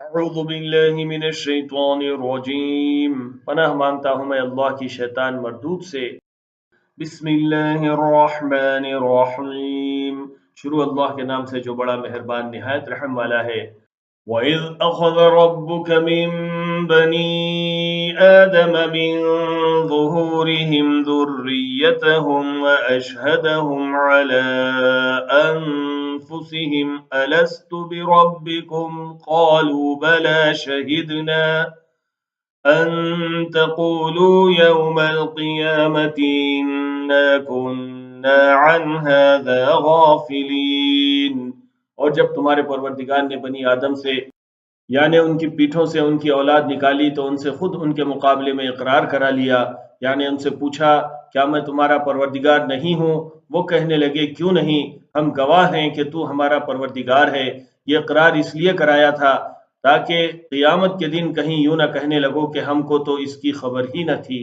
اعوذ باللہ من الشیطان الرجیم، پناہ مانگتا ہوں میں اللہ کی شیطان مردود سے۔ بسم اللہ الرحمن الرحیم، شروع اللہ کے نام سے جو بڑا مہربان نہایت رحم والا ہے۔ وَإِذْ أَخَذَ رَبُّكَ مِن بَنِي آدَمَ مِن ظُهُورِهِمْ ذُرِّيَّتَهُمْ وَأَشْهَدَهُمْ عَلَىٰ أَنفُسِهِمْ أَلَسْتُ بِرَبِّكُمْ قَالُوا بَلَىٰ شَهِدْنَا أَن تَقُولُوا يَوْمَ الْقِيَامَةِ إِنَّا كُنَّا عَنْ هَٰذَا غَافِلِينَ۔ اور جب تمہارے پروردگار نے بنی آدم سے یعنی ان کی پیٹھوں سے ان کی اولاد نکالی تو ان سے خود ان کے مقابلے میں اقرار کرا لیا، یعنی ان سے پوچھا کیا میں تمہارا پروردگار نہیں ہوں؟ وہ کہنے لگے کیوں نہیں، ہم گواہ ہیں کہ تو ہمارا پروردگار ہے۔ یہ اقرار اس لیے کرایا تھا تاکہ قیامت کے دن کہیں یوں نہ کہنے لگو کہ ہم کو تو اس کی خبر ہی نہ تھی۔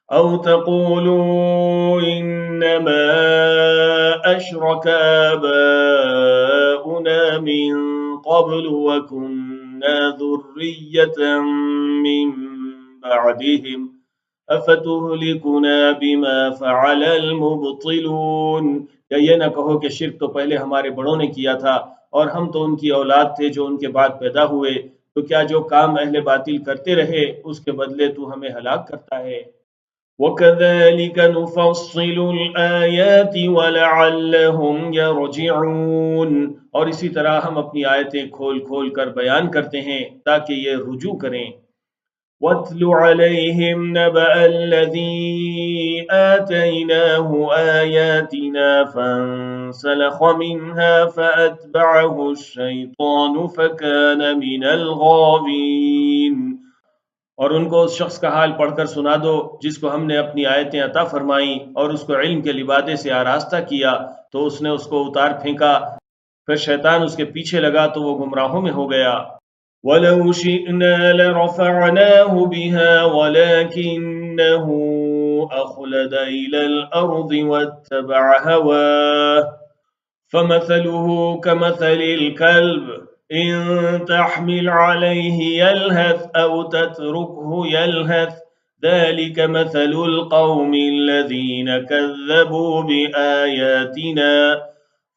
او تقولوا انما اشرك آباؤنا من قبل وكنا ذرية من بعدهم افتهلكنا بما فعل المبطلون، یا یہ نہ کہو کہ شرک تو پہلے ہمارے بڑوں نے کیا تھا اور ہم تو ان کی اولاد تھے جو ان کے بعد پیدا ہوئے، تو کیا جو کام اہل باطل کرتے رہے اس کے بدلے تو ہمیں ہلاک کرتا ہے۔ وَكَذَلِكَ نُفَصِّلُ الْآيَاتِ وَلَعَلَّهُمْ يَرْجِعُونَ، اور اسی طرح ہم اپنی آیتیں کھول کھول کر بیان کرتے ہیں تاکہ یہ رجوع کریں۔ وَاتْلُ عَلَيْهِمْ نَبَأَ الَّذِي آتَيْنَاهُ آيَاتِنَا فَانسَلَخَ مِنْهَا فَأَتْبَعَهُ الشَّيْطَانُ فَكَانَ مِنَ الْغَاوِينَ، اور ان کو اس شخص کا حال پڑھ کر سنا دو جس کو ہم نے اپنی آیتیں عطا فرمائیں اور اس کو علم کے لبادے سے آراستہ کیا تو اس نے اس کو اتار پھینکا، پھر شیطان اس کے پیچھے لگا تو وہ گمراہوں میں ہو گیا۔ وَلَوْ شِئْنَا لَرَفَعْنَاهُ بِهَا وَلَكِنَّهُ أَخْلَدَ إِلَى الْأَرْضِ وَاتَّبَعَ هَوَاهُ فَمَثَلُهُ كَمَثَلِ الْكَلْبِ إِن تَحْمِلْ عَلَيْهِ يَلْهَثْ أَوْ تَتْرُكْهُ يَلْهَث ذَلِكَ مَثَلُ الْقَوْمِ الَّذِينَ كَذَّبُوا بِآيَاتِنَا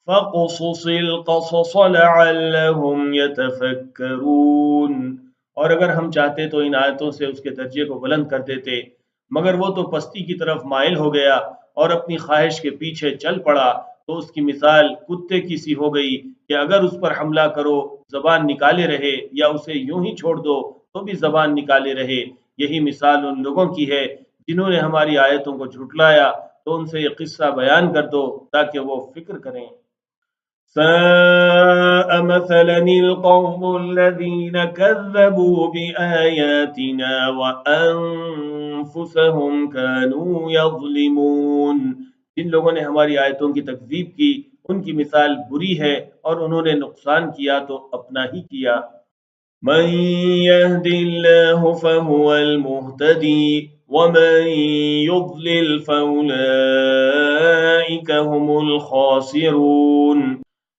فَاقْصُصِ الْقَصَصَ لَعَلَّهُمْ يَتَفَكَّرُونَ، اور اگر ہم چاہتے تو ان آیتوں سے اس کے درجے کو بلند کر دیتے، مگر وہ تو پستی کی طرف مائل ہو گیا اور اپنی خواہش کے پیچھے چل پڑا، تو اس کی مثال کتے کی سی ہو گئی کہ اگر اس پر حملہ کرو زبان نکالے رہے یا اسے یوں ہی چھوڑ دو تو بھی زبان نکالے رہے۔ یہی مثال ان لوگوں کی ہے جنہوں نے ہماری آیتوں کو جھٹلایا، تو ان سے یہ قصہ بیان کر دو تاکہ وہ فکر کریں۔ ساء مثلا القوم الذين كذبوا بآياتنا وأنفسهم كانوا يظلمون، جن لوگوں نے ہماری آیتوں کی تکذیب کی ان کی مثال بری ہے اور انہوں نے نقصان کیا تو اپنا ہی کیا۔ من يهد الله فهو المهتدي ومن يضلل فأولئك هم الخاسرون،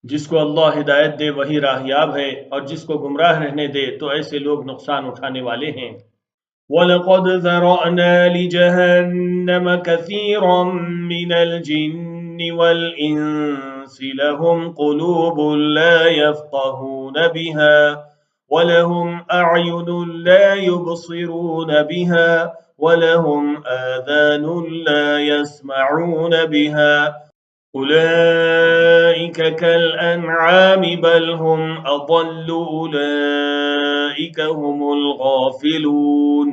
جس کو اللہ ہدایت دے وہی راہیاب ہے اور جس کو گمراہ رہنے دے تو ایسے لوگ نقصان اٹھانے والے ہیں۔ وَلَقَدْ ذَرَأْنَا لِجَهَنَّمَ كَثِيرًا مِنَ الْجِنِّ وَالْإِنسِ لَهُمْ قُلُوبٌ لَا يَفْقَهُونَ بِهَا وَلَهُمْ أَعْيُنٌ لَا يُبْصِرُونَ بِهَا وَلَهُمْ آذَانٌ لَا يَسْمَعُونَ بِهَا أُولَئِكَ كَالْأَنْعَامِ بَلْ هُمْ أَضَلُّ أُولَئِكَ هُمُ الْغَافِلُونَ،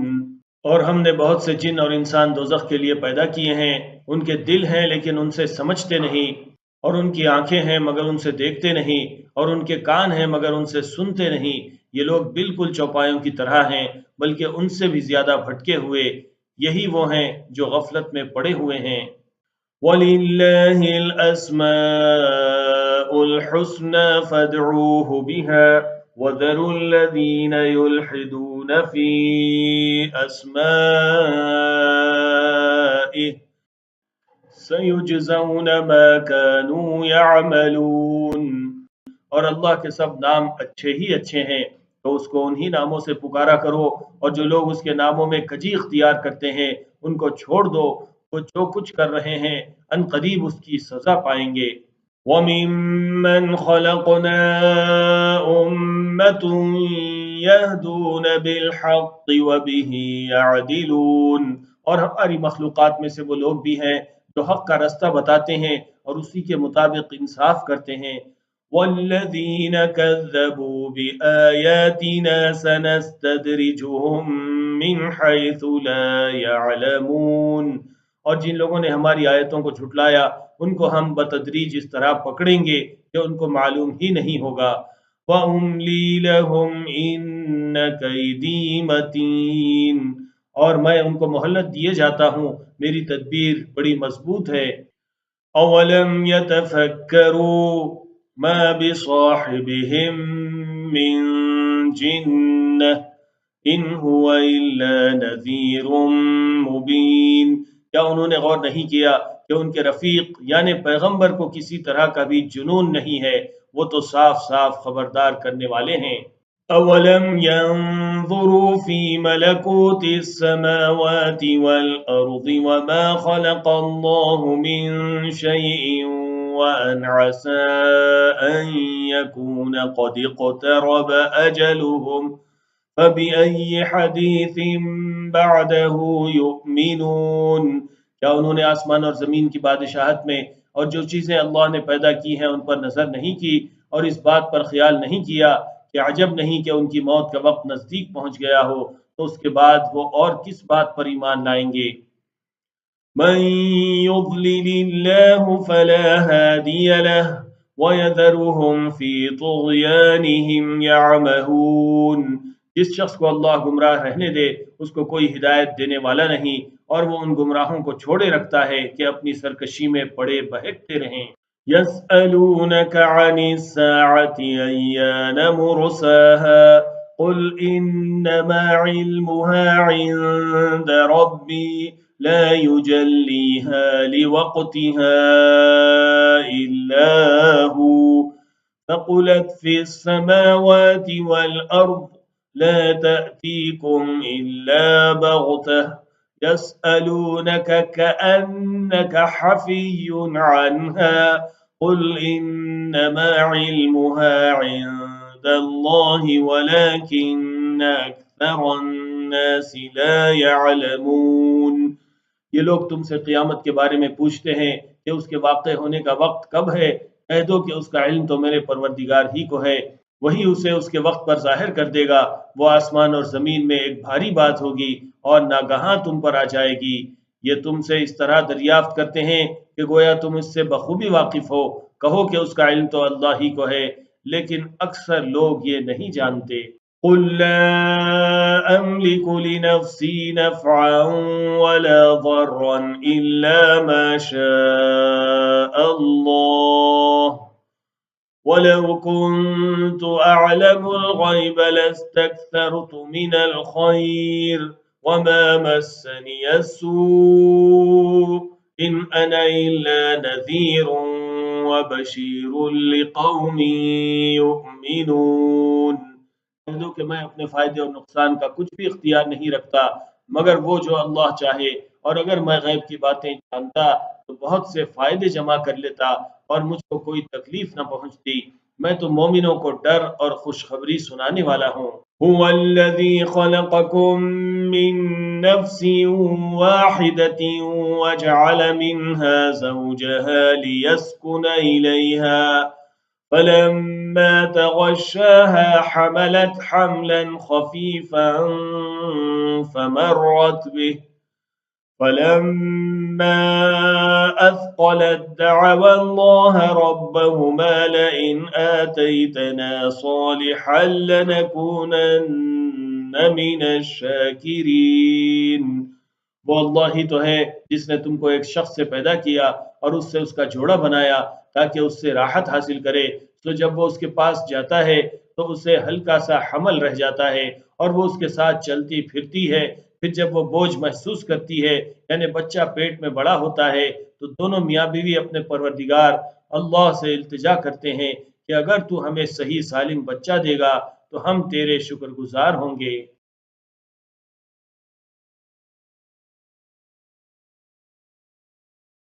اور ہم نے بہت سے جن اور انسان دوزخ کے لیے پیدا کیے ہیں، ان کے دل ہیں لیکن ان سے سمجھتے نہیں، اور ان کی آنکھیں ہیں مگر ان سے دیکھتے نہیں، اور ان کے کان ہیں مگر ان سے سنتے نہیں، یہ لوگ بالکل چوپایوں کی طرح ہیں بلکہ ان سے بھی زیادہ بھٹکے ہوئے، یہی وہ ہیں جو غفلت میں پڑے ہوئے ہیں۔ وَلِلَّهِ الْأَسْمَاءُ الْحُسْنَى فَادْعُوهُ بِهَا وَذَرُوا الَّذِينَ يُلْحِدُونَ فِي أَسْمَائِهِ سَيُجْزَوْنَ مَا كَانُوا يَعْمَلُونَ، اور اللہ کے سب نام اچھے ہی اچھے ہیں، تو اس کو انہی ناموں سے پکارا کرو، اور جو لوگ اس کے ناموں میں کجی اختیار کرتے ہیں ان کو چھوڑ دو، وہ جو کچھ کر رہے ہیں ان قریب اس کی سزا پائیں گے۔ وَمِمَّنْ خَلَقْنَا أُمَّةٌ يَهْدُونَ بِالْحَقِّ وَبِهِ يَعْدِلُونَ، اور ہماری مخلوقات میں سے وہ لوگ بھی ہیں جو حق کا رستہ بتاتے ہیں اور اسی کے مطابق انصاف کرتے ہیں۔ وَالَّذِينَ كَذَّبُوا بِآيَاتِنَا سَنَسْتَدْرِجُهُم مِّنْ حَيْثُ لَا يَعْلَمُونَ، اور جن لوگوں نے ہماری آیتوں کو جھٹلایا ان کو ہم بتدریج اس طرح پکڑیں گے کہ ان کو معلوم ہی نہیں ہوگا۔ وَأُمْلِي لَهُمْ إِنَّ كَيْدِي مَتِينٌ، اور میں ان کو مہلت دیے جاتا ہوں، میری تدبیر بڑی مضبوط ہے۔ أَوَلَمْ يَتَفَكَّرُوا مَا بِصَاحِبِهِم مِّن جِنَّةٍ إِنْ هُوَ إِلَّا نَذِيرٌ مُبِينٌ، کیا انہوں نے غور نہیں کیا کہ ان کے رفیق یعنی پیغمبر کو کسی طرح کا بھی جنون نہیں ہے، وہ تو صاف صاف خبردار کرنے والے ہیں۔ أَوَلَمْ يَنظُرُوا فِي مَلَكُوتِ السَّمَاوَاتِ وَالْأَرْضِ وَمَا خَلَقَ اللَّهُ مِن شَيْءٍ وَأَنْ عَسَىٰ أَن يَكُونَ قَدِ اقْتَرَبَ أَجَلُهُمْ فَبِأَيِّ حَدِيثٍ بَعْدَهُ يُؤْمِنُونَ، کیا انہوں نے آسمان اور زمین کی بادشاہت میں اور جو چیزیں اللہ نے پیدا کی ہیں ان پر نظر نہیں کی اور اس بات پر خیال نہیں کیا کہ عجب نہیں کہ ان کی موت کا وقت نزدیک پہنچ گیا ہو، تو اس کے بعد وہ اور کس بات پر ایمان لائیں گے؟ مَن يُضْلِلِ اللَّهُ فَلَا هَادِيَ لَهُ وَيَذَرُهُمْ فِي طُغْيَانِهِمْ يَعْمَهُونَ، جس شخص کو اللہ گمراہ رہنے دے اس کو کوئی ہدایت دینے والا نہیں، اور وہ ان گمراہوں کو چھوڑے رکھتا ہے کہ اپنی سرکشی میں پڑے بہکتے رہیں۔ يَسْأَلُونَكَ عَنِ السَّاعَةِ أَيَّانَ مُرْسَاهَا قُلْ إِنَّمَا عِلْمُهَا عِندَ رَبِّي لَا يُجَلِّيهَا لِوَقْتِهَا إِلَّا هُوَ ثَقُلَتْ فِي السَّمَاوَاتِ وَالْأَرْضِ لَا تَأْتِيكُمْ إِلَّا بَغْتَةً يَسْأَلُونَكَ كَأَنَّكَ حَفِيٌّ عَنْهَا قُلْ إِنَّمَا عِلْمُهَا عِندَ اللَّهِ وَلَكِنَّ أَكْثَرَ النَّاسِ لَا يَعْلَمُونَ، یہ لوگ تم سے قیامت کے بارے میں پوچھتے ہیں کہ اس کے واقع ہونے کا وقت کب ہے، کہہ دو کہ اس کا علم تو میرے پروردگار ہی کو ہے، وہی اسے اس کے وقت پر ظاہر کر دے گا۔ وہ آسمان اور زمین میں ایک بھاری بات ہوگی اور ناگہاں تم پر آ جائے گی۔ یہ تم سے اس طرح دریافت کرتے ہیں کہ گویا تم اس سے بخوبی واقف ہو، کہو کہ اس کا علم تو اللہ ہی کو ہے، لیکن اکثر لوگ یہ نہیں جانتے۔ قُل لَّا أَمْلِكُ لِنَفْسِي نَفْعًا وَلَا ضَرًّا إِلَّا مَا شَاءَ اللَّهُ وَلَوْ كُنتُ أَعْلَمُ الْغَيْبَ لَاسْتَكْثَرْتُ مِنَ الْخَيْرِ وَمَا مَسَّنِيَ السُّوءُ إِنْ أَنَا إِلَّا نَذِيرٌ وَبَشِيرٌ لِقَوْمٍ يُؤْمِنُونَ، کہہ دو کہ میں اپنے فائدے اور نقصان کا کچھ بھی اختیار نہیں رکھتا مگر وہ جو اللہ چاہے، اور اگر میں غیب کی باتیں جانتا تو بہت سے فائدے جمع کر لیتا اور مجھ کو کوئی تکلیف نہ پہنچتی۔ میں تو مومنوں کو ڈر اور خوشخبری سنانے والا ہوں۔ هُوَ الَّذِي خَلَقَكُم مِّن نَّفْسٍ وَاحِدَةٍ وَجَعَلَ مِنْهَا زَوْجَهَا لِيَسْكُنَ إِلَيْهَا فَلَمَّا تَغَشَّاهَا حَمَلَتْ حَمْلًا خَفِيفًا فَمَرَّتْ بِهِ فَلَمَّا أَثْقَلَتْ دَعَوَا اللَّهَ رَبَّهُمَا لَئِنْ آتَيْتَنَا صَالِحًا لَّنَكُونَنَّ مِنَ الشَّاكِرِينَ، وہ اللہ ہی تو ہے جس نے تم کو ایک شخص سے پیدا کیا اور اس سے اس کا جوڑا بنایا تاکہ اس سے راحت حاصل کرے، تو جب وہ اس کے پاس جاتا ہے تو اسے ہلکا سا حمل رہ جاتا ہے اور وہ اس کے ساتھ چلتی پھرتی ہے، پھر جب وہ بوجھ محسوس کرتی ہے یعنی بچہ پیٹ میں بڑا ہوتا ہے تو دونوں میاں بیوی اپنے پروردگار اللہ سے التجا کرتے ہیں کہ اگر تو ہمیں صحیح سالم بچہ دے گا تو ہم تیرے شکر گزار ہوں گے۔